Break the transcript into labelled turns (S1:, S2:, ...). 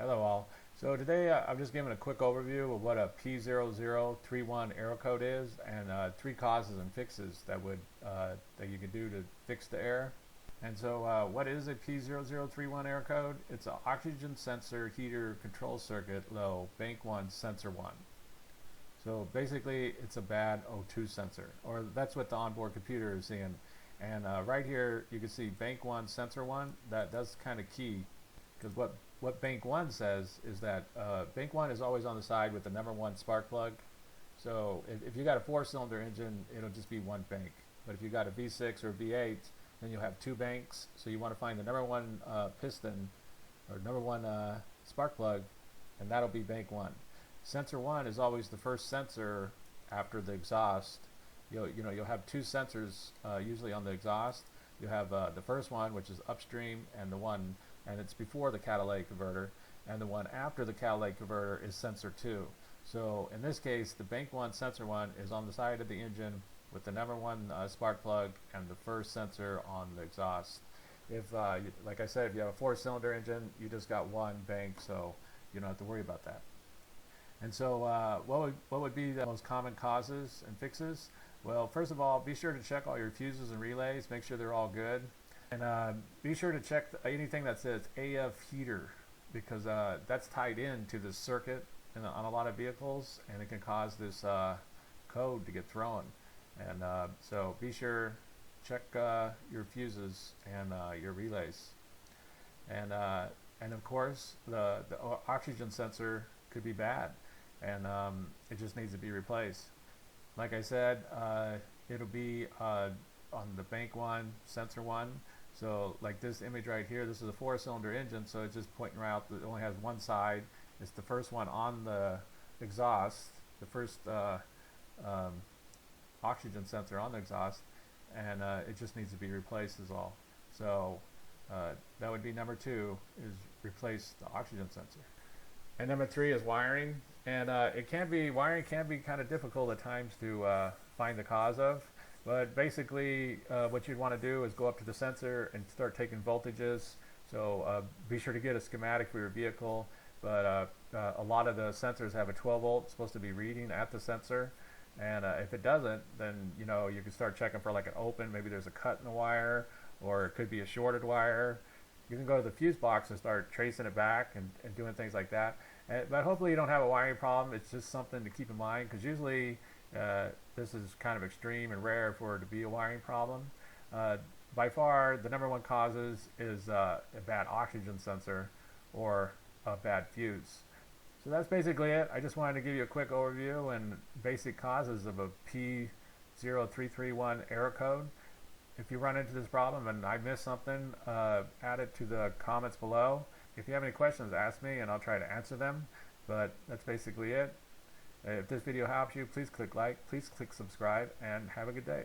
S1: Hello all. So today I'm just giving a quick overview of what a P0031 error code is and three causes and fixes that you could do to fix the error. And so what is a P0031 error code? It's an oxygen sensor heater control circuit low bank 1 sensor 1. So basically it's a bad O2 sensor, or that's what the onboard computer is seeing. And right here you can see bank 1 sensor 1. That's kind of key, because what bank 1 says is that bank 1 is always on the side with the number 1 spark plug. So if you got a 4-cylinder engine, it'll just be one bank. But if you got a V6 or V8, then you'll have two banks. So you want to find the number 1 piston or number 1 spark plug, and that'll be bank 1. Sensor 1 is always the first sensor after the exhaust. You'll have two sensors usually on the exhaust. You have the first one, which is upstream, and it's before the catalytic converter, and the one after the catalytic converter is sensor 2. So in this case, the bank 1 sensor 1 is on the side of the engine with the number 1 spark plug and the first sensor on the exhaust. Like I said, if you have a 4-cylinder engine, you just got one bank, so you don't have to worry about that. And so what would be the most common causes and fixes? Well, first of all, be sure to check all your fuses and relays, make sure they're all good. And be sure to check anything that says AF heater, because that's tied into the circuit on a lot of vehicles, and it can cause this code to get thrown. And so be sure check your fuses and your relays. And of course, the oxygen sensor could be bad, and it just needs to be replaced. Like I said, it'll be on the bank 1 sensor 1. So like this image right here, this is a 4-cylinder engine, so it's just pointing right out that it only has one side. It's the first one on the exhaust, the first oxygen sensor on the exhaust, and it just needs to be replaced is all. So that would be number 2, is replace the oxygen sensor. And number 3 is wiring, and wiring can be kind of difficult at times to find the cause of. But basically what you'd want to do is go up to the sensor and start taking voltages. So be sure to get a schematic for your vehicle, but a lot of the sensors have a 12 volt supposed to be reading at the sensor, and if it doesn't, then you can start checking for like an open, maybe there's a cut in the wire, or it could be a shorted wire. You can go to the fuse box and start tracing it back and doing things like that. But hopefully you don't have a wiring problem. It's just something to keep in mind, because usually this is kind of extreme and rare for it to be a wiring problem. By far, the number 1 causes is a bad oxygen sensor or a bad fuse. So that's basically it. I just wanted to give you a quick overview and basic causes of a P0331 error code. If you run into this problem and I missed something, add it to the comments below. If you have any questions, ask me and I'll try to answer them. But that's basically it. If this video helps you, please click like, please click subscribe, and have a good day.